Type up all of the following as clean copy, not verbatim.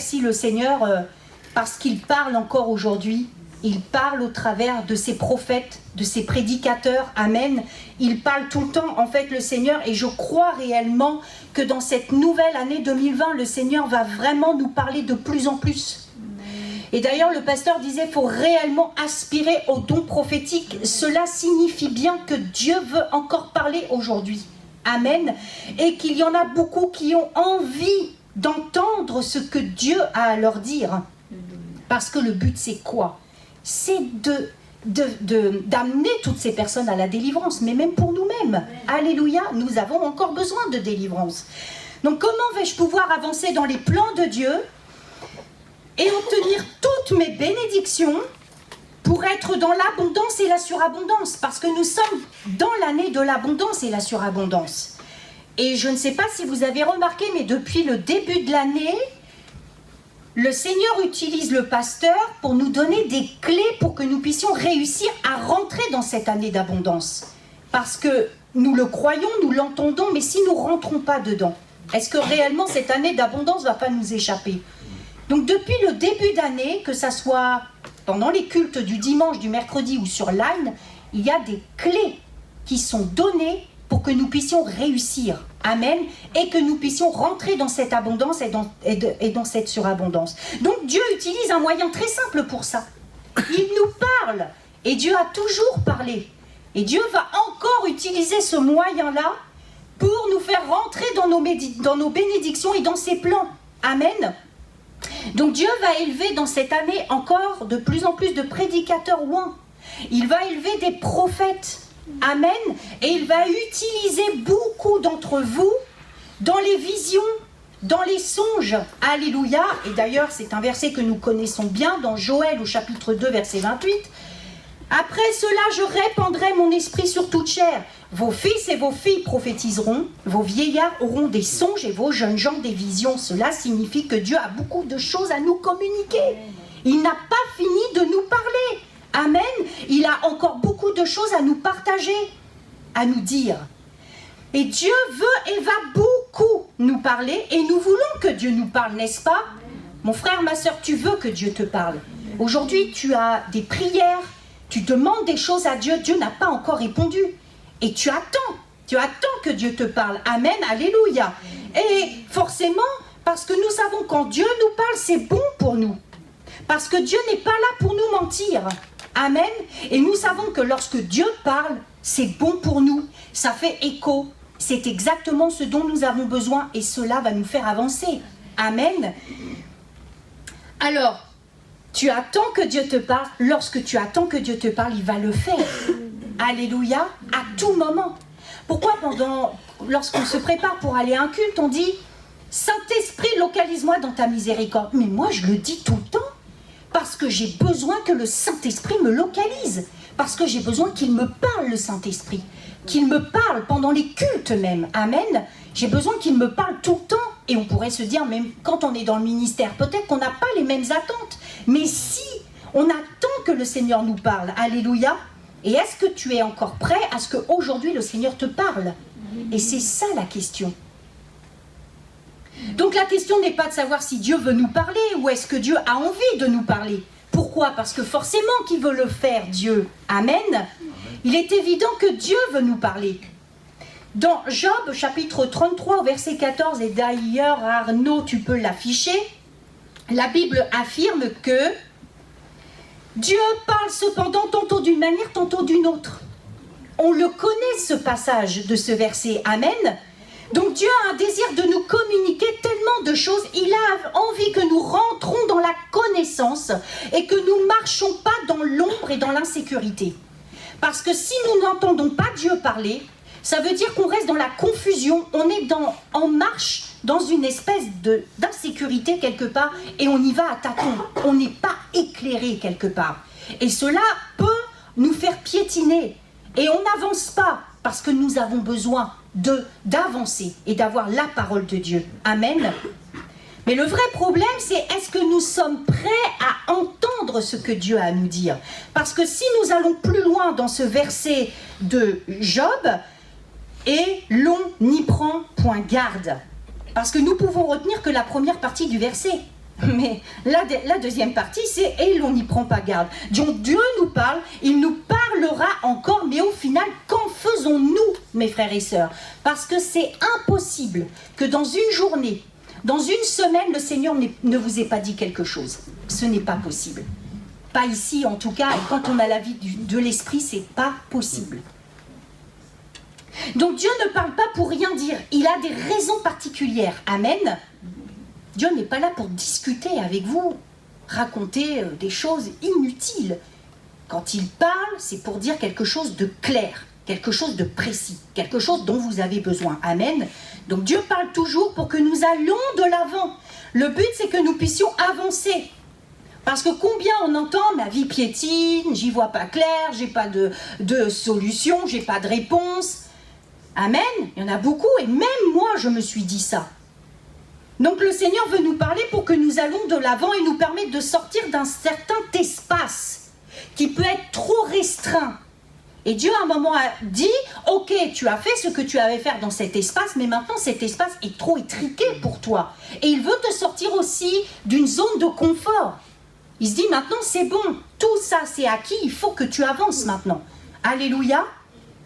remercie le Seigneur parce qu'il parle encore aujourd'hui. Il parle au travers de ses prophètes, de ses prédicateurs. Amen. Il parle tout le temps, en fait, le Seigneur. Et je crois réellement que dans cette nouvelle année 2020, le Seigneur va vraiment nous parler de plus en plus. Et d'ailleurs, le pasteur disait, il faut réellement aspirer au don prophétique. Cela signifie bien que Dieu veut encore parler aujourd'hui. Amen. Et qu'il y en a beaucoup qui ont envie d'entendre ce que Dieu a à leur dire. Parce que le but, c'est quoi ? C'est d'amener toutes ces personnes à la délivrance, mais même pour nous-mêmes. Alléluia, nous avons encore besoin de délivrance. Donc comment vais-je pouvoir avancer dans les plans de Dieu et obtenir toutes mes bénédictions pour être dans l'abondance et la surabondance? Parce que nous sommes dans l'année de l'abondance et la surabondance. Et je ne sais pas si vous avez remarqué, mais depuis le début de l'année, le Seigneur utilise le pasteur pour nous donner des clés pour que nous puissions réussir à rentrer dans cette année d'abondance. Parce que nous le croyons, nous l'entendons, mais si nous ne rentrons pas dedans, est-ce que réellement cette année d'abondance ne va pas nous échapper? Donc depuis le début d'année, que ça soit pendant les cultes du dimanche, du mercredi ou sur Line, il y a des clés qui sont données pour que nous puissions réussir. Amen. Et que nous puissions rentrer dans cette abondance et dans cette surabondance. Donc Dieu utilise un moyen très simple pour ça. Il nous parle. Et Dieu a toujours parlé. Et Dieu va encore utiliser ce moyen-là pour nous faire rentrer dans nos bénédictions et dans ses plans. Amen. Donc Dieu va élever dans cette année encore de plus en plus de prédicateurs ouins. Il va élever des prophètes. Amen. Et il va utiliser beaucoup d'entre vous dans les visions, dans les songes. Alléluia. Et d'ailleurs, c'est un verset que nous connaissons bien dans Joël au chapitre 2, verset 28. Après cela, je répandrai mon esprit sur toute chair. Vos fils et vos filles prophétiseront, vos vieillards auront des songes et vos jeunes gens des visions. Cela signifie que Dieu a beaucoup de choses à nous communiquer. Il n'a pas fini de nous parler. Amen. Il a encore beaucoup de choses à nous partager, à nous dire. Et Dieu veut et va beaucoup nous parler et nous voulons que Dieu nous parle, n'est-ce pas? Mon frère, ma soeur, tu veux que Dieu te parle. Aujourd'hui, tu as des prières, tu demandes des choses à Dieu, Dieu n'a pas encore répondu. Et tu attends que Dieu te parle. Amen, alléluia. Et forcément, parce que nous savons quand Dieu nous parle, c'est bon pour nous. Parce que Dieu n'est pas là pour nous mentir. Amen. Et nous savons que lorsque Dieu parle, c'est bon pour nous. Ça fait écho. C'est exactement ce dont nous avons besoin et cela va nous faire avancer. Amen. Alors, tu attends que Dieu te parle. Lorsque tu attends que Dieu te parle, il va le faire. Alléluia. À tout moment. Pourquoi lorsqu'on se prépare pour aller à un culte, on dit « Saint-Esprit, localise-moi dans ta miséricorde ». Mais moi, je le dis tout le temps. Parce que j'ai besoin que le Saint-Esprit me localise. Parce que j'ai besoin qu'il me parle, le Saint-Esprit. Qu'il me parle pendant les cultes même. Amen. J'ai besoin qu'il me parle tout le temps. Et on pourrait se dire, même quand on est dans le ministère, peut-être qu'on n'a pas les mêmes attentes. Mais si on attend que le Seigneur nous parle, alléluia. Et est-ce que tu es encore prêt à ce qu'aujourd'hui le Seigneur te parle? Et c'est ça la question. Donc la question n'est pas de savoir si Dieu veut nous parler ou est-ce que Dieu a envie de nous parler. Pourquoi? Parce que forcément qu'il veut le faire, Dieu. Amen. Il est évident que Dieu veut nous parler. Dans Job, chapitre 33, verset 14, et d'ailleurs, Arnaud, tu peux l'afficher, la Bible affirme que Dieu parle cependant tantôt d'une manière, tantôt d'une autre. On le connaît, ce passage de ce verset. Amen. Donc Dieu a un désir de nous communiquer tellement de choses. Il a envie que nous rentrons dans la connaissance et que nous ne marchons pas dans l'ombre et dans l'insécurité. Parce que si nous n'entendons pas Dieu parler, ça veut dire qu'on reste dans la confusion, on est en marche dans une espèce d'insécurité quelque part et on y va à tâtons. On n'est pas éclairé quelque part. Et cela peut nous faire piétiner. Et on n'avance pas parce que nous avons besoin d'avancer et d'avoir la parole de Dieu. Amen. Mais le vrai problème, c'est est-ce que nous sommes prêts à entendre ce que Dieu a à nous dire? Parce que si nous allons plus loin dans ce verset de Job, et l'on n'y prend point garde. Parce que nous pouvons retenir que la première partie du verset. Mais la deuxième partie, c'est « et l'on n'y prend pas garde ». Donc Dieu nous parle, il nous parlera encore, mais au final, qu'en faisons-nous, mes frères et sœurs? Parce que c'est impossible que dans une journée, dans une semaine, le Seigneur ne vous ait pas dit quelque chose. Ce n'est pas possible. Pas ici, en tout cas, et quand on a la vie de l'esprit, c'est pas possible. Donc Dieu ne parle pas pour rien dire, il a des raisons particulières. Amen. Dieu n'est pas là pour discuter avec vous, raconter des choses inutiles. Quand il parle, c'est pour dire quelque chose de clair, quelque chose de précis, quelque chose dont vous avez besoin. Amen. Donc Dieu parle toujours pour que nous allions de l'avant. Le but, c'est que nous puissions avancer. Parce que combien on entend, ma vie piétine, j'y vois pas clair, j'ai pas de solution, j'ai pas de réponse. Amen. Il y en a beaucoup et même moi, je me suis dit ça. Donc le Seigneur veut nous parler pour que nous allons de l'avant et nous permettre de sortir d'un certain espace qui peut être trop restreint. Et Dieu à un moment a dit, ok, tu as fait ce que tu avais faire dans cet espace, mais maintenant cet espace est trop étriqué pour toi. Et il veut te sortir aussi d'une zone de confort. Il se dit maintenant c'est bon, tout ça c'est acquis, il faut que tu avances maintenant. Alléluia.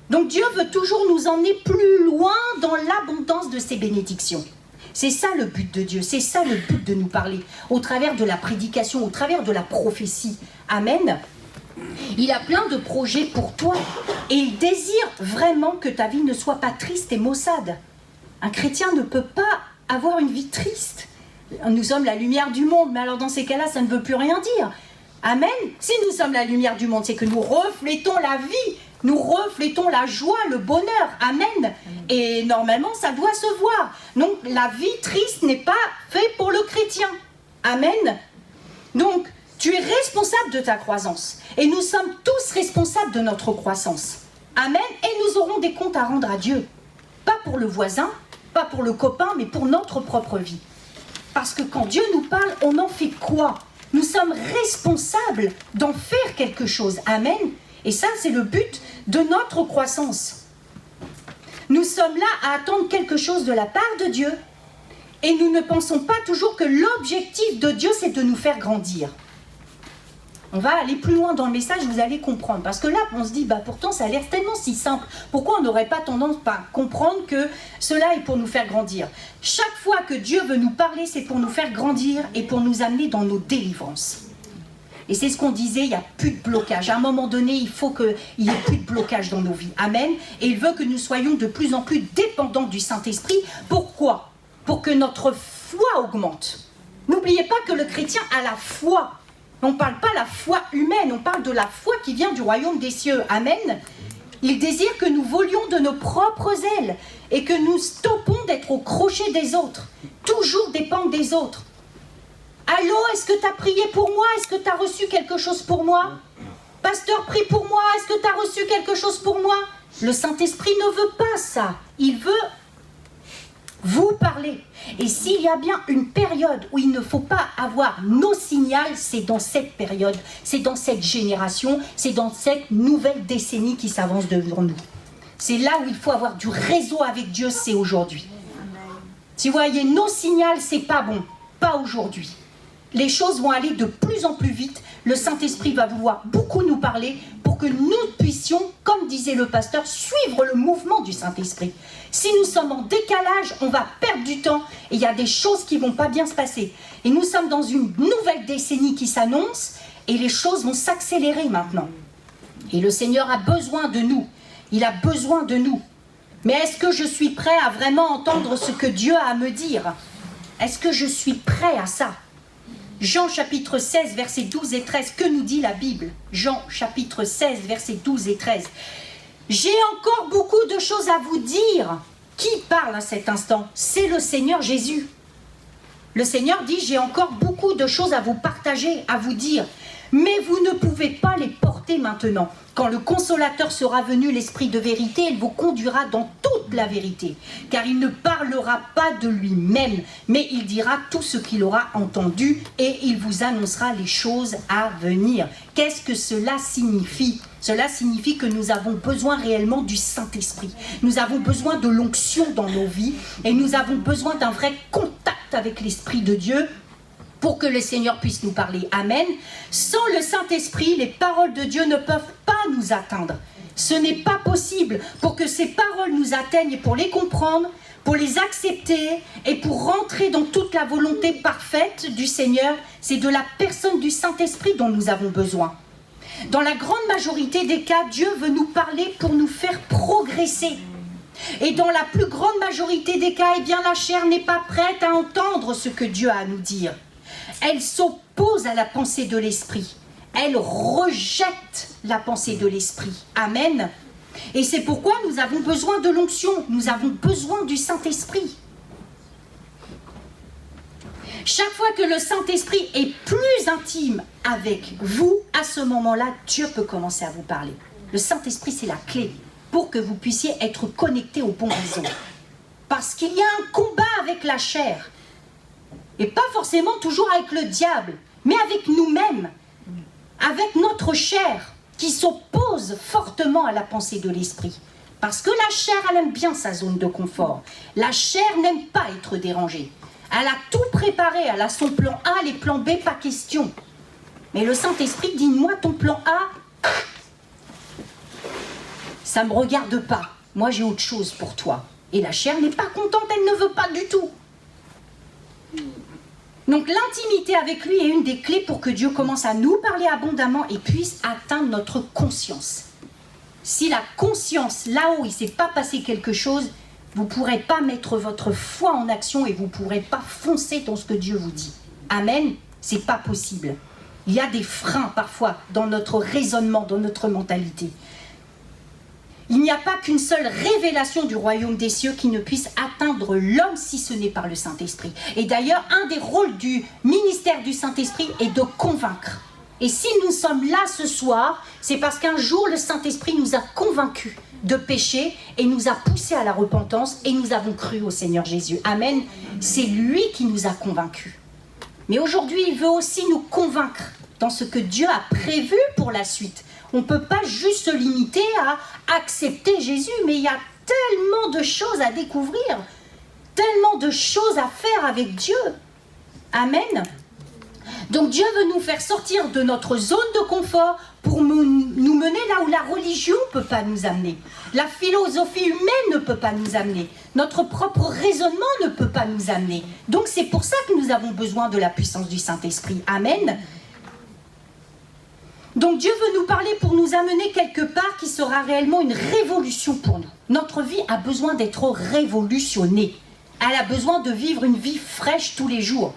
Donc Dieu veut toujours nous emmener plus loin dans l'abondance de ses bénédictions. C'est ça le but de Dieu, c'est ça le but de nous parler, au travers de la prédication, au travers de la prophétie. Amen. Il a plein de projets pour toi et il désire vraiment que ta vie ne soit pas triste et maussade. Un chrétien ne peut pas avoir une vie triste. Nous sommes la lumière du monde, mais alors dans ces cas-là, ça ne veut plus rien dire. Amen. Si nous sommes la lumière du monde, c'est que nous reflétons la vie, nous reflétons la joie, le bonheur. Amen. Et normalement, ça doit se voir. Donc, la vie triste n'est pas faite pour le chrétien. Amen. Donc, tu es responsable de ta croissance. Et nous sommes tous responsables de notre croissance. Amen. Et nous aurons des comptes à rendre à Dieu. Pas pour le voisin, pas pour le copain, mais pour notre propre vie. Parce que quand Dieu nous parle, on en fait quoi? Nous sommes responsables d'en faire quelque chose. Amen. Et ça, c'est le but de notre croissance. Nous sommes là à attendre quelque chose de la part de Dieu. Et nous ne pensons pas toujours que l'objectif de Dieu, c'est de nous faire grandir. On va aller plus loin dans le message, vous allez comprendre. Parce que là, on se dit, pourtant, ça a l'air tellement si simple. Pourquoi on n'aurait pas tendance à comprendre que cela est pour nous faire grandir? Chaque fois que Dieu veut nous parler, c'est pour nous faire grandir et pour nous amener dans nos délivrances. Et c'est ce qu'on disait, il n'y a plus de blocage. À un moment donné, il faut qu'il n'y ait plus de blocage dans nos vies. Amen. Et il veut que nous soyons de plus en plus dépendants du Saint-Esprit. Pourquoi? Pour que notre foi augmente. N'oubliez pas que le chrétien a la foi. On ne parle pas de la foi humaine, on parle de la foi qui vient du royaume des cieux. Amen. Il désire que nous volions de nos propres ailes et que nous stoppons d'être au crochet des autres. Toujours dépendre des autres. Allô, est-ce que tu as prié pour moi? Est-ce que tu as reçu quelque chose pour moi? Pasteur, prie pour moi. Est-ce que tu as reçu quelque chose pour moi? Le Saint-Esprit ne veut pas ça. Il veut vous parler. Et s'il y a bien une période où il ne faut pas avoir nos signaux, c'est dans cette période, c'est dans cette génération, c'est dans cette nouvelle décennie qui s'avance devant nous. C'est là où il faut avoir du réseau avec Dieu, c'est aujourd'hui. Si vous voyez, nos signaux, c'est pas bon, pas aujourd'hui. Les choses vont aller de plus en plus vite. Le Saint-Esprit va vouloir beaucoup nous parler pour que nous puissions, comme disait le pasteur, suivre le mouvement du Saint-Esprit. Si nous sommes en décalage, on va perdre du temps et il y a des choses qui ne vont pas bien se passer. Et nous sommes dans une nouvelle décennie qui s'annonce et les choses vont s'accélérer maintenant. Et le Seigneur a besoin de nous. Il a besoin de nous. Mais est-ce que je suis prêt à vraiment entendre ce que Dieu a à me dire? Est-ce que je suis prêt à ça? Jean chapitre 16, versets 12 et 13, que nous dit la Bible? Jean chapitre 16, versets 12 et 13. J'ai encore beaucoup de choses à vous dire. Qui parle à cet instant? C'est le Seigneur Jésus. Le Seigneur dit, j'ai encore beaucoup de choses à vous partager, à vous dire. Mais vous ne pouvez pas les porter maintenant. Quand le Consolateur sera venu, l'Esprit de vérité, il vous conduira dans toute la vérité. Car il ne parlera pas de lui-même, mais il dira tout ce qu'il aura entendu et il vous annoncera les choses à venir. Qu'est-ce que cela signifie? Cela signifie que nous avons besoin réellement du Saint-Esprit. Nous avons besoin de l'onction dans nos vies et nous avons besoin d'un vrai contact avec l'Esprit de Dieu pour que le Seigneur puisse nous parler. Amen. Sans le Saint-Esprit, les paroles de Dieu ne peuvent pas nous atteindre. Ce n'est pas possible. Pour que ces paroles nous atteignent et pour les comprendre, pour les accepter et pour rentrer dans toute la volonté parfaite du Seigneur, c'est de la personne du Saint-Esprit dont nous avons besoin. Dans la grande majorité des cas, Dieu veut nous parler pour nous faire progresser. Et dans la plus grande majorité des cas, eh bien, la chair n'est pas prête à entendre ce que Dieu a à nous dire. Elle s'oppose à la pensée de l'Esprit. Elle rejette la pensée de l'Esprit. Amen. Et c'est pourquoi nous avons besoin de l'onction. Nous avons besoin du Saint-Esprit. Chaque fois que le Saint-Esprit est plus intime avec vous, à ce moment-là, Dieu peut commencer à vous parler. Le Saint-Esprit, c'est la clé pour que vous puissiez être connectés au bon réseau. Parce qu'il y a un combat avec la chair. Et pas forcément toujours avec le diable, mais avec nous-mêmes, avec notre chair, qui s'oppose fortement à la pensée de l'Esprit. Parce que la chair, elle aime bien sa zone de confort. La chair n'aime pas être dérangée. Elle a tout préparé, elle a son plan A, les plans B, pas question. Mais le Saint-Esprit dit, moi, ton plan A, ça ne me regarde pas. Moi, j'ai autre chose pour toi. Et la chair n'est pas contente, elle ne veut pas du tout. Donc l'intimité avec lui est une des clés pour que Dieu commence à nous parler abondamment et puisse atteindre notre conscience. Si la conscience, là-haut, il ne s'est pas passé quelque chose, vous ne pourrez pas mettre votre foi en action et vous ne pourrez pas foncer dans ce que Dieu vous dit. Amen. Ce n'est pas possible. Il y a des freins parfois dans notre raisonnement, dans notre mentalité. Il n'y a pas qu'une seule révélation du royaume des cieux qui ne puisse atteindre l'homme si ce n'est par le Saint-Esprit. Et d'ailleurs, un des rôles du ministère du Saint-Esprit est de convaincre. Et si nous sommes là ce soir, c'est parce qu'un jour le Saint-Esprit nous a convaincus de péché et nous a poussés à la repentance et nous avons cru au Seigneur Jésus. Amen. C'est lui qui nous a convaincus. Mais aujourd'hui, il veut aussi nous convaincre dans ce que Dieu a prévu pour la suite. On ne peut pas juste se limiter à accepter Jésus, mais il y a tellement de choses à découvrir, tellement de choses à faire avec Dieu. Amen. Donc Dieu veut nous faire sortir de notre zone de confort pour nous mener là où la religion ne peut pas nous amener. La philosophie humaine ne peut pas nous amener. Notre propre raisonnement ne peut pas nous amener. Donc c'est pour ça que nous avons besoin de la puissance du Saint-Esprit. Amen. Donc Dieu veut nous parler pour nous amener quelque part qui sera réellement une révolution pour nous. Notre vie a besoin d'être révolutionnée. Elle a besoin de vivre une vie fraîche tous les jours.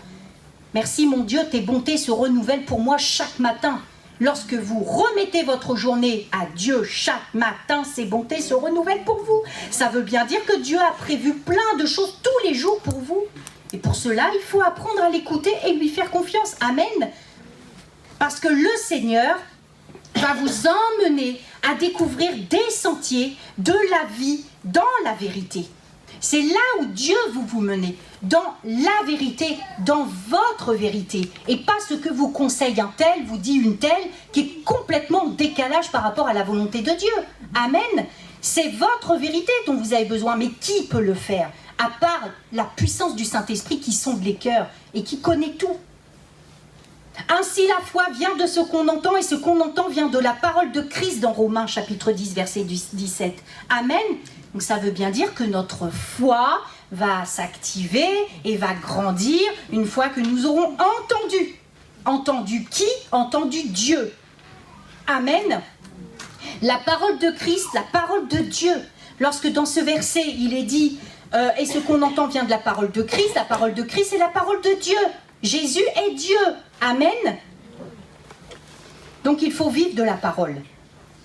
Merci mon Dieu, tes bontés se renouvellent pour moi chaque matin. Lorsque vous remettez votre journée à Dieu chaque matin, ses bontés se renouvellent pour vous. Ça veut bien dire que Dieu a prévu plein de choses tous les jours pour vous. Et pour cela, il faut apprendre à l'écouter et lui faire confiance. Amen. Parce que le Seigneur va vous emmener à découvrir des sentiers de la vie dans la vérité. C'est là où Dieu vous menez, dans la vérité, dans votre vérité, et pas ce que vous conseille un tel, vous dit une telle, qui est complètement en décalage par rapport à la volonté de Dieu. Amen. C'est votre vérité dont vous avez besoin, mais qui peut le faire? À part la puissance du Saint-Esprit qui sonde les cœurs et qui connaît tout. Ainsi la foi vient de ce qu'on entend et ce qu'on entend vient de la parole de Christ dans Romains chapitre 10 verset 17. Amen. Donc ça veut bien dire que notre foi va s'activer et va grandir une fois que nous aurons entendu. Entendu qui? Entendu Dieu. Amen. La parole de Christ, la parole de Dieu. Lorsque dans ce verset il est dit et ce qu'on entend vient de la parole de Christ c'est la parole de Dieu. Jésus est Dieu. Amen. Donc il faut vivre de la parole.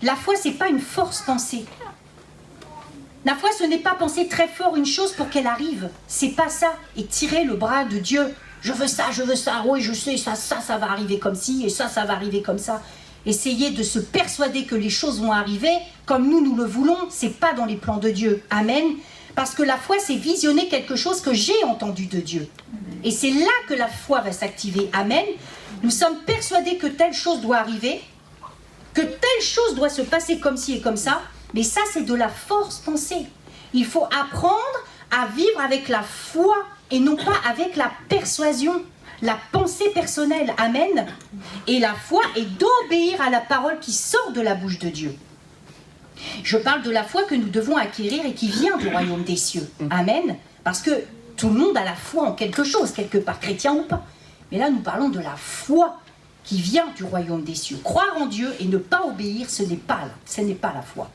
La foi, ce n'est pas une force pensée. La foi, ce n'est pas penser très fort une chose pour qu'elle arrive. C'est pas ça. Et tirer le bras de Dieu. Je veux ça, oui, je sais, ça va arriver comme ci, et ça va arriver comme ça. Essayer de se persuader que les choses vont arriver comme nous le voulons, c'est pas dans les plans de Dieu. Amen. Parce que la foi, c'est visionner quelque chose que j'ai entendu de Dieu. Et c'est là que la foi va s'activer. Amen. Nous sommes persuadés que telle chose doit arriver, que telle chose doit se passer comme ci et comme ça, mais ça, c'est de la force pensée. Il faut apprendre à vivre avec la foi et non pas avec la persuasion. la pensée personnelle. Amen. Et la foi est d'obéir à la parole qui sort de la bouche de Dieu. Je parle de la foi que nous devons acquérir et qui vient du royaume des cieux. Amen. Parce que tout le monde a la foi en quelque chose, quelque part, chrétien ou pas. Mais là, nous parlons de la foi qui vient du royaume des cieux. Croire en Dieu et ne pas obéir, ce n'est pas la foi.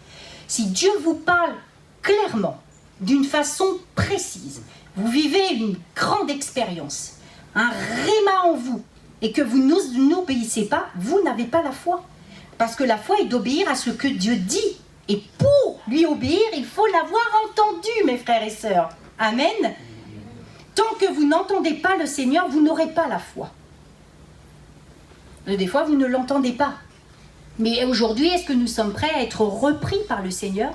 Si Dieu vous parle clairement, d'une façon précise, vous vivez une grande expérience, un réma en vous, et que vous n'obéissez pas, vous n'avez pas la foi. Parce que la foi est d'obéir à ce que Dieu dit. Et pour lui obéir, il faut l'avoir entendu, mes frères et sœurs. Amen. Tant que vous n'entendez pas le Seigneur, vous n'aurez pas la foi. Des fois, vous ne l'entendez pas. Mais aujourd'hui, est-ce que nous sommes prêts à être repris par le Seigneur?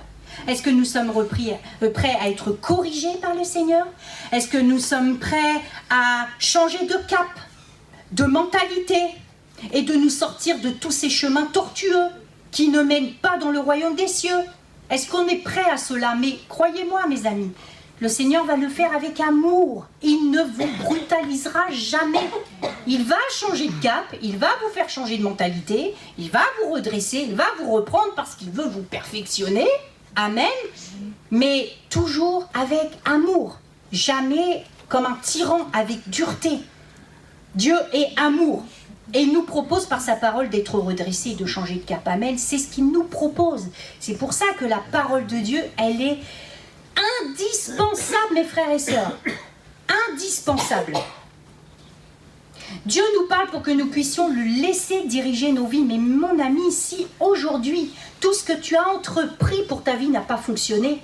Est-ce que nous sommes prêts à être corrigés par le Seigneur? Est-ce que nous sommes prêts à changer de cap, de mentalité et de nous sortir de tous ces chemins tortueux qui ne mènent pas dans le royaume des cieux? Est-ce qu'on est prêt à cela? Mais croyez-moi, mes amis, le Seigneur va le faire avec amour. Il ne vous brutalisera jamais. Il va changer de cap, il va vous faire changer de mentalité, il va vous redresser, il va vous reprendre parce qu'il veut vous perfectionner. Amen. Mais toujours avec amour. Jamais comme un tyran avec dureté. Dieu est amour. Et il nous propose par sa parole d'être redressé et de changer de cap. Amen. C'est ce qu'il nous propose. C'est pour ça que la parole de Dieu, elle est indispensable, mes frères et sœurs. Indispensable. Dieu nous parle pour que nous puissions le laisser diriger nos vies. Mais mon ami, si aujourd'hui, tout ce que tu as entrepris pour ta vie n'a pas fonctionné,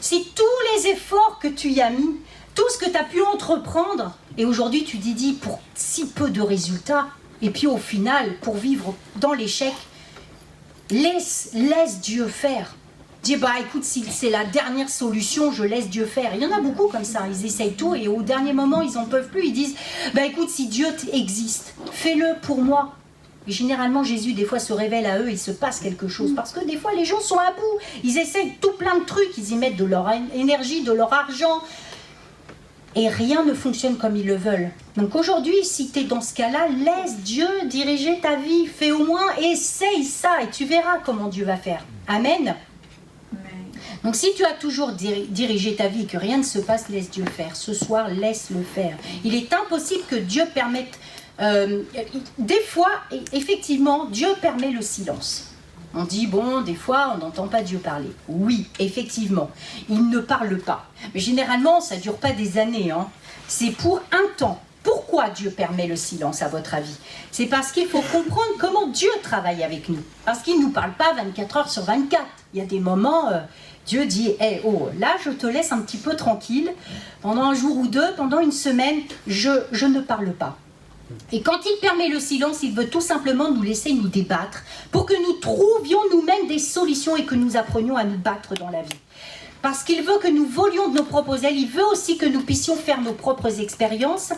si tous les efforts que tu y as mis, tout ce que tu as pu entreprendre, et aujourd'hui tu dis pour si peu de résultats, et puis au final, pour vivre dans l'échec, laisse Dieu faire. Dis, écoute, si c'est la dernière solution, je laisse Dieu faire. Il y en a beaucoup comme ça, ils essayent tout et au dernier moment, ils n'en peuvent plus. Ils disent, écoute, si Dieu existe, fais-le pour moi. Et généralement, Jésus, des fois, se révèle à eux, il se passe quelque chose. Parce que des fois, les gens sont à bout. Ils essayent tout plein de trucs, ils y mettent de leur énergie, de leur argent. Et rien ne fonctionne comme ils le veulent. Donc aujourd'hui, si tu es dans ce cas-là, laisse Dieu diriger ta vie. Fais au moins, essaye ça et tu verras comment Dieu va faire. Amen. Donc si tu as toujours dirigé ta vie et que rien ne se passe, laisse Dieu faire. Ce soir, laisse-le faire. Il est impossible que Dieu permette... des fois, effectivement, Dieu permet le silence. On dit, des fois, on n'entend pas Dieu parler. Oui, effectivement, il ne parle pas. Mais généralement, ça ne dure pas des années. C'est pour un temps. Pourquoi Dieu permet le silence, à votre avis? C'est parce qu'il faut comprendre comment Dieu travaille avec nous. Parce qu'il ne nous parle pas 24 heures sur 24. Il y a des moments... Dieu dit, là je te laisse un petit peu tranquille, pendant un jour ou deux, pendant une semaine, je ne parle pas. Et quand il permet le silence, il veut tout simplement nous laisser nous débattre, pour que nous trouvions nous-mêmes des solutions et que nous apprenions à nous battre dans la vie. Parce qu'il veut que nous volions de nos propres ailes, il veut aussi que nous puissions faire nos propres expériences,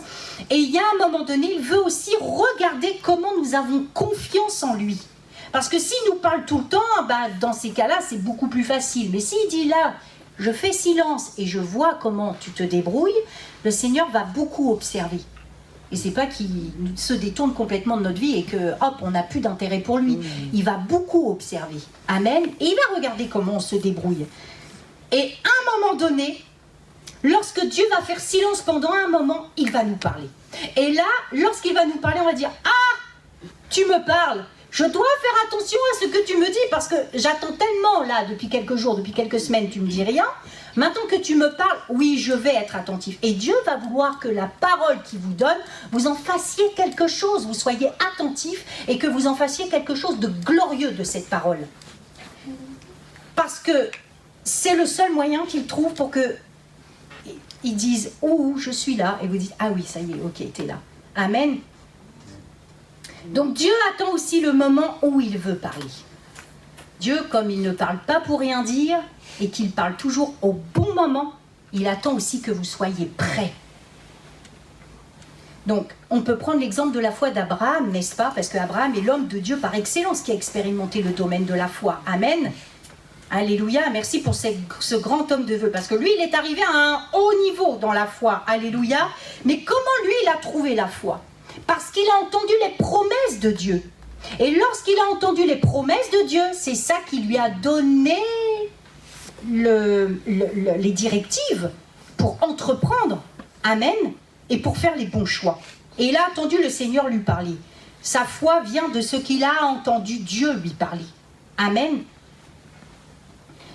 et il y a un moment donné, il veut aussi regarder comment nous avons confiance en lui. Parce que s'il nous parle tout le temps, dans ces cas-là, c'est beaucoup plus facile. Mais s'il dit là, je fais silence et je vois comment tu te débrouilles, le Seigneur va beaucoup observer. Et c'est pas qu'il se détourne complètement de notre vie et que, on n'a plus d'intérêt pour lui. Il va beaucoup observer. Amen. Et il va regarder comment on se débrouille. Et à un moment donné, lorsque Dieu va faire silence pendant un moment, il va nous parler. Et là, lorsqu'il va nous parler, on va dire, tu me parles. Je dois faire attention à ce que tu me dis parce que j'attends tellement là depuis quelques jours, depuis quelques semaines, tu me dis rien. Maintenant que tu me parles, oui, je vais être attentif. Et Dieu va vouloir que la parole qu'il vous donne, vous en fassiez quelque chose, vous soyez attentif et que vous en fassiez quelque chose de glorieux de cette parole. Parce que c'est le seul moyen qu'il trouve pour que ils disent, je suis là. Et vous dites, oui, ça y est, ok, t'es là. Amen. Donc Dieu attend aussi le moment où il veut parler. Dieu, comme il ne parle pas pour rien dire et qu'il parle toujours au bon moment, il attend aussi que vous soyez prêts. Donc, on peut prendre l'exemple de la foi d'Abraham, n'est-ce pas? Parce qu'Abraham est l'homme de Dieu par excellence qui a expérimenté le domaine de la foi. Amen. Alléluia. Merci pour ce grand homme de vœux. Parce que lui, il est arrivé à un haut niveau dans la foi. Alléluia. Mais comment lui, il a trouvé la foi? Parce qu'il a entendu les promesses de Dieu. Et lorsqu'il a entendu les promesses de Dieu, c'est ça qui lui a donné les directives pour entreprendre. Amen. Et pour faire les bons choix. Et il a entendu le Seigneur lui parler. Sa foi vient de ce qu'il a entendu Dieu lui parler. Amen.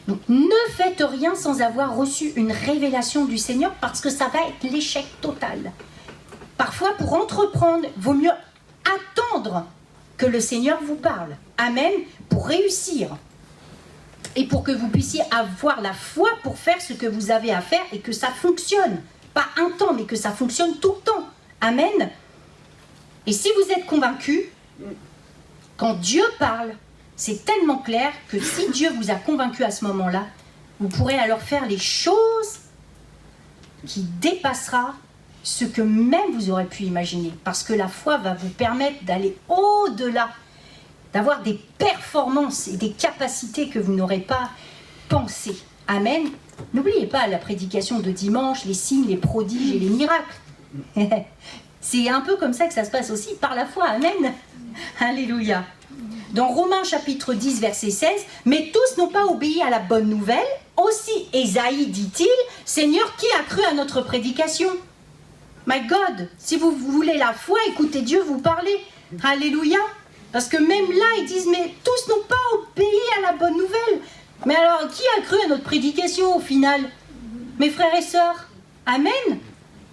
Donc ne faites rien sans avoir reçu une révélation du Seigneur parce que ça va être l'échec total. Parfois, pour entreprendre, il vaut mieux attendre que le Seigneur vous parle. Amen. Pour réussir. Et pour que vous puissiez avoir la foi pour faire ce que vous avez à faire et que ça fonctionne. Pas un temps, mais que ça fonctionne tout le temps. Amen. Et si vous êtes convaincu, quand Dieu parle, c'est tellement clair que si Dieu vous a convaincu à ce moment-là, vous pourrez alors faire les choses qui dépassera ce que même vous aurez pu imaginer. Parce que la foi va vous permettre d'aller au-delà, d'avoir des performances et des capacités que vous n'aurez pas pensées. Amen. N'oubliez pas la prédication de dimanche, les signes, les prodiges et les miracles. C'est un peu comme ça que ça se passe aussi, par la foi. Amen. Alléluia. Dans Romains chapitre 10, verset 16, « Mais tous n'ont pas obéi à la bonne nouvelle. Aussi Ésaïe dit-il, « Seigneur, qui a cru à notre prédication ?» My God, si vous voulez la foi, écoutez Dieu vous parler. Alléluia. Parce que même là, ils disent, mais tous n'ont pas obéi à la bonne nouvelle. Mais alors, qui a cru à notre prédication au final? Mes frères et sœurs, amen.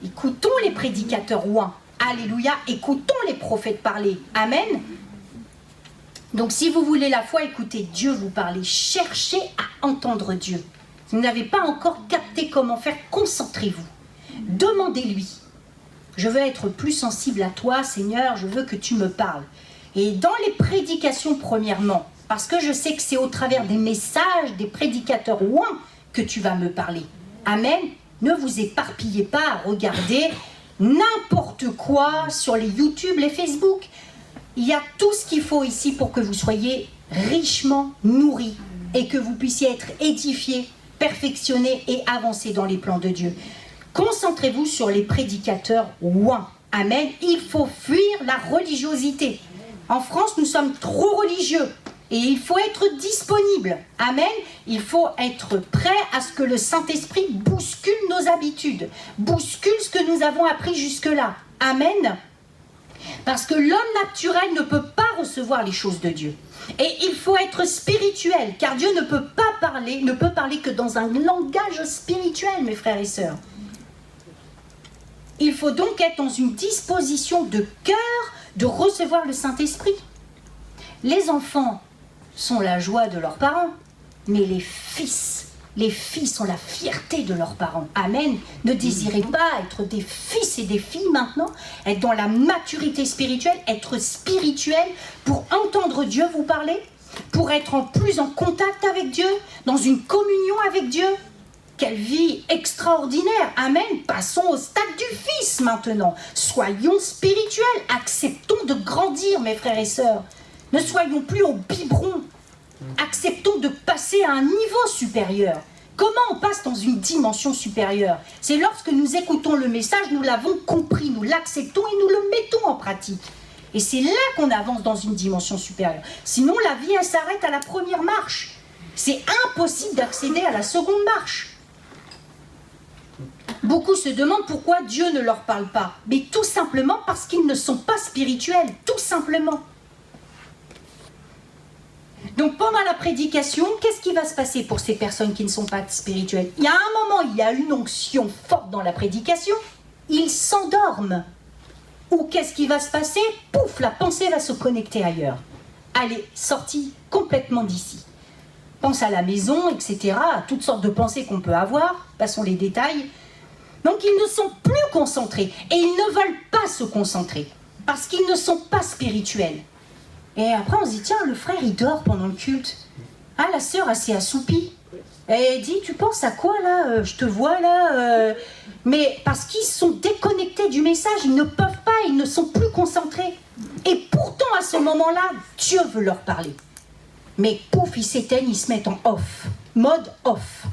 Écoutons les prédicateurs ouins. Alléluia. Écoutons les prophètes parler. Amen. Donc, si vous voulez la foi, écoutez Dieu vous parler. Cherchez à entendre Dieu. Si vous n'avez pas encore capté comment faire, concentrez-vous. Demandez-lui. Je veux être plus sensible à toi, Seigneur, je veux que tu me parles. Et dans les prédications, premièrement, parce que je sais que c'est au travers des messages, des prédicateurs ouins que tu vas me parler. Amen. Ne vous éparpillez pas à regarder n'importe quoi sur les YouTube, les Facebook. Il y a tout ce qu'il faut ici pour que vous soyez richement nourris et que vous puissiez être édifiés, perfectionnés et avancés dans les plans de Dieu. Concentrez-vous sur les prédicateurs ouins. Amen. Il faut fuir la religiosité. En France, nous sommes trop religieux et il faut être disponible. Amen. Il faut être prêt à ce que le Saint-Esprit bouscule nos habitudes, bouscule ce que nous avons appris jusque-là. Amen. Parce que l'homme naturel ne peut pas recevoir les choses de Dieu. Et il faut être spirituel, car Dieu ne peut parler que dans un langage spirituel, mes frères et sœurs. Il faut donc être dans une disposition de cœur de recevoir le Saint-Esprit. Les enfants sont la joie de leurs parents, mais les filles sont la fierté de leurs parents. Amen. Ne désirez pas être des fils et des filles maintenant, être dans la maturité spirituelle, être spirituel pour entendre Dieu vous parler, pour être plus en contact avec Dieu, dans une communion avec Dieu. Quelle vie extraordinaire. Amen. Passons au stade du Fils maintenant. Soyons spirituels. Acceptons de grandir, mes frères et sœurs. Ne soyons plus au biberon. Acceptons de passer à un niveau supérieur. Comment on passe dans une dimension supérieure? C'est lorsque nous écoutons le message, nous l'avons compris, nous l'acceptons et nous le mettons en pratique. Et c'est là qu'on avance dans une dimension supérieure. Sinon, la vie, elle s'arrête à la première marche. C'est impossible d'accéder à la seconde marche. Beaucoup se demandent pourquoi Dieu ne leur parle pas. Mais tout simplement parce qu'ils ne sont pas spirituels. Tout simplement. Donc pendant la prédication, qu'est-ce qui va se passer pour ces personnes qui ne sont pas spirituelles? Il y a un moment, il y a une onction forte dans la prédication. Ils s'endorment. Ou qu'est-ce qui va se passer? Pouf, la pensée va se connecter ailleurs. Allez, sortie complètement d'ici. Pense à la maison, etc. À toutes sortes de pensées qu'on peut avoir. Passons les détails. Donc ils ne sont plus concentrés et ils ne veulent pas se concentrer parce qu'ils ne sont pas spirituels. Et après on se dit, tiens, le frère il dort pendant le culte. Ah, la sœur elle s'est assoupie. Et elle dit, tu penses à quoi là? Je te vois là. Mais parce qu'ils sont déconnectés du message, ils ne peuvent pas, ils ne sont plus concentrés. Et pourtant à ce moment-là, Dieu veut leur parler. Mais pouf, ils s'éteignent, ils se mettent en off, mode off.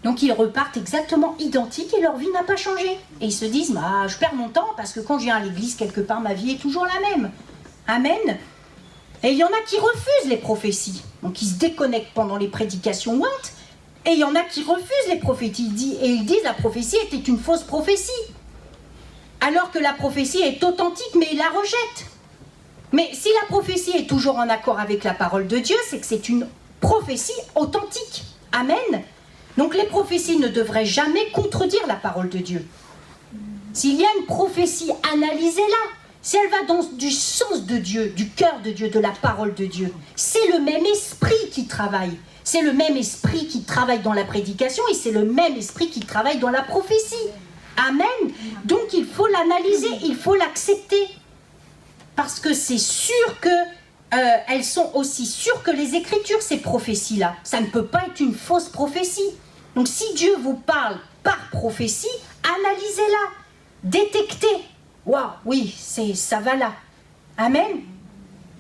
Donc ils repartent exactement identiques et leur vie n'a pas changé. Et ils se disent, bah, je perds mon temps parce que quand je viens à l'église, quelque part, ma vie est toujours la même. Amen. Et il y en a qui refusent les prophéties. Donc ils se déconnectent pendant les prédications ointes. Et il y en a qui refusent les prophéties. Et ils disent, la prophétie était une fausse prophétie. Alors que la prophétie est authentique, mais ils la rejettent. Mais si la prophétie est toujours en accord avec la parole de Dieu, c'est que c'est une prophétie authentique. Amen. Donc les prophéties ne devraient jamais contredire la parole de Dieu. S'il y a une prophétie, analysez-la. Si elle va dans du sens de Dieu, du cœur de Dieu, de la parole de Dieu, c'est le même esprit qui travaille. C'est le même esprit qui travaille dans la prédication et c'est le même esprit qui travaille dans la prophétie. Amen. Donc il faut l'analyser, il faut l'accepter. Parce que c'est sûr que elles sont aussi sûres que les Écritures, ces prophéties-là. Ça ne peut pas être une fausse prophétie. Donc si Dieu vous parle par prophétie, analysez-la, détectez. Waouh, oui, ça va là. Amen.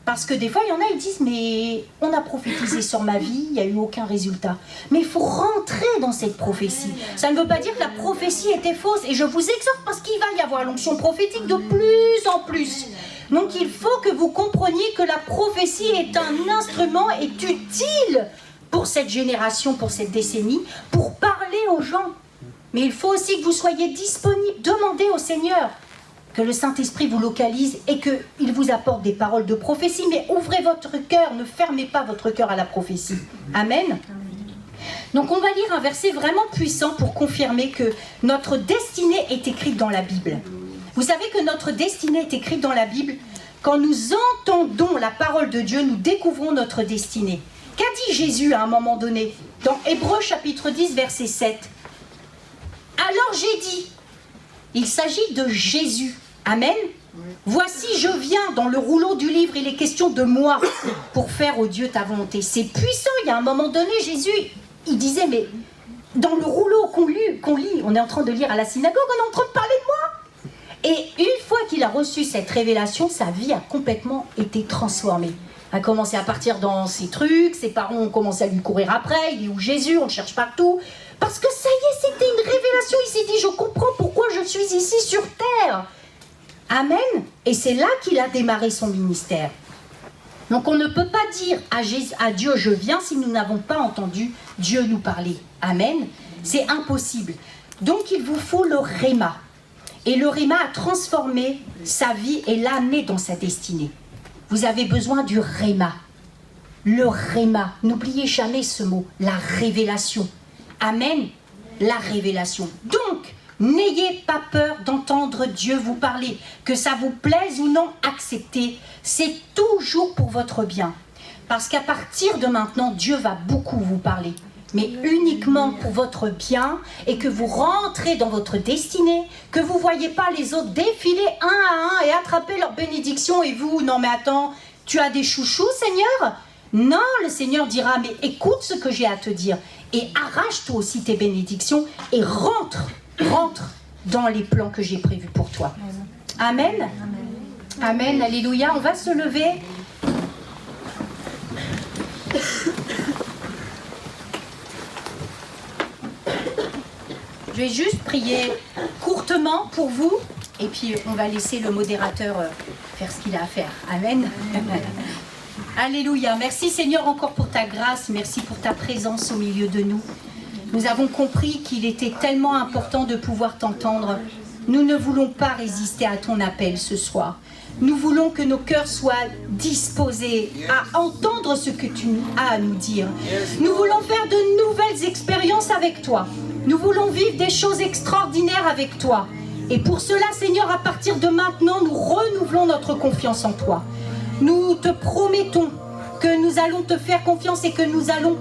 Parce que des fois, il y en a, ils disent, mais on a prophétisé sur ma vie, il n'y a eu aucun résultat. Mais il faut rentrer dans cette prophétie. Ça ne veut pas dire que la prophétie était fausse. Et je vous exhorte parce qu'il va y avoir l'onction prophétique de plus en plus. Donc il faut que vous compreniez que la prophétie est un instrument, est utile pour cette génération, pour cette décennie, pour parler aux gens. Mais il faut aussi que vous soyez disponibles. Demandez au Seigneur que le Saint-Esprit vous localise et qu'il vous apporte des paroles de prophétie. Mais ouvrez votre cœur, ne fermez pas votre cœur à la prophétie. Amen. Donc on va lire un verset vraiment puissant pour confirmer que notre destinée est écrite dans la Bible. Vous savez que notre destinée est écrite dans la Bible. Quand nous entendons la parole de Dieu, nous découvrons notre destinée. Qu'a dit Jésus à un moment donné dans Hébreux chapitre 10, verset 7 ? Alors j'ai dit, il s'agit de Jésus. Amen. Voici, je viens, dans le rouleau du livre, il est question de moi pour faire, ô Dieu, ta volonté. C'est puissant. Il y a un moment donné, Jésus, il disait, mais dans le rouleau qu'on lit, on est en train de lire à la synagogue, on est en train de parler de moi. Et une fois qu'il a reçu cette révélation, sa vie a complètement été transformée. Il a commencé à partir dans ses trucs, ses parents ont commencé à lui courir après, il est où Jésus, on le cherche partout. Parce que ça y est, c'était une révélation, il s'est dit, je comprends pourquoi je suis ici sur terre. Amen. Et c'est là qu'il a démarré son ministère. Donc on ne peut pas dire à Dieu, je viens, si nous n'avons pas entendu Dieu nous parler. Amen. C'est impossible. Donc il vous faut le Réma. Et le Réma a transformé sa vie et l'a amené dans sa destinée. Vous avez besoin du Réma. Le Réma. N'oubliez jamais ce mot, la révélation. Amen. La révélation. Donc, n'ayez pas peur d'entendre Dieu vous parler. Que ça vous plaise ou non, acceptez. C'est toujours pour votre bien. Parce qu'à partir de maintenant, Dieu va beaucoup vous parler. Mais uniquement pour votre bien et que vous rentrez dans votre destinée, que vous ne voyez pas les autres défiler un à un et attraper leur bénédiction et vous, non mais attends, tu as des chouchous Seigneur ? Non, le Seigneur dira, mais écoute ce que j'ai à te dire et arrache-toi aussi tes bénédictions et rentre dans les plans que j'ai prévus pour toi. Amen. Amen, alléluia, on va se lever. Je vais juste prier courtement pour vous et puis on va laisser le modérateur faire ce qu'il a à faire. Amen. Alléluia. Merci Seigneur encore pour ta grâce. Merci pour ta présence au milieu de nous. Nous avons compris qu'il était tellement important de pouvoir t'entendre. Nous ne voulons pas résister à ton appel ce soir. Nous voulons que nos cœurs soient disposés à entendre ce que tu as à nous dire. Nous voulons faire de nouvelles expériences avec toi. Nous voulons vivre des choses extraordinaires avec toi. Et pour cela, Seigneur, à partir de maintenant, nous renouvelons notre confiance en toi. Nous te promettons que nous allons te faire confiance et que nous allons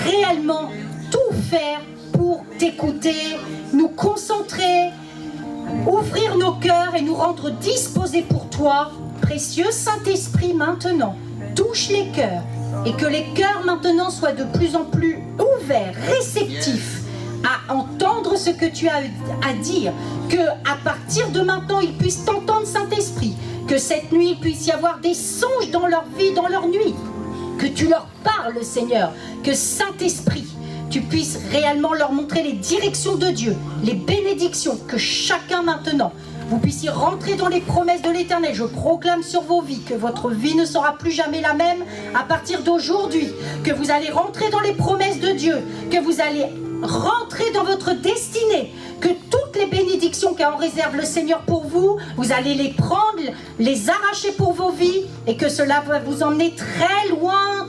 réellement tout faire pour t'écouter, nous concentrer, ouvrir nos cœurs et nous rendre disposés pour toi. Précieux Saint-Esprit, maintenant, touche les cœurs et que les cœurs maintenant soient de plus en plus ouverts, réceptifs à entendre ce que tu as à dire, que à partir de maintenant ils puissent t'entendre, Saint-Esprit, que cette nuit il puisse y avoir des songes dans leur vie, dans leur nuit, que tu leur parles, Seigneur, que Saint-Esprit, tu puisses réellement leur montrer les directions de Dieu, les bénédictions, que chacun maintenant, vous puissiez rentrer dans les promesses de l'Éternel. Je proclame sur vos vies que votre vie ne sera plus jamais la même à partir d'aujourd'hui, que vous allez rentrer dans les promesses de Dieu, que vous allez rentrer dans votre destinée, que toutes les bénédictions qu'a en réserve le Seigneur pour vous, vous allez les prendre, les arracher pour vos vies, et que cela va vous emmener très loin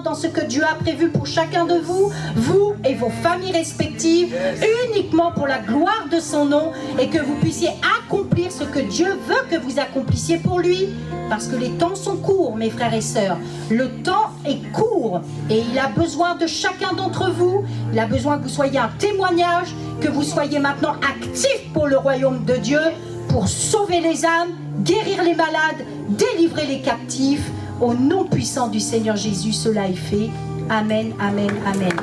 dans ce que Dieu a prévu pour chacun de vous, vous et vos familles respectives, uniquement pour la gloire de son nom, et que vous puissiez accomplir ce que Dieu veut que vous accomplissiez pour lui, parce que les temps sont courts, mes frères et sœurs. Le temps est court, et il a besoin de chacun d'entre vous. Il a besoin que vous soyez un témoignage, que vous soyez maintenant actifs pour le royaume de Dieu, pour sauver les âmes, guérir les malades, délivrer les captifs. Au nom puissant du Seigneur Jésus, cela est fait. Amen, amen, amen.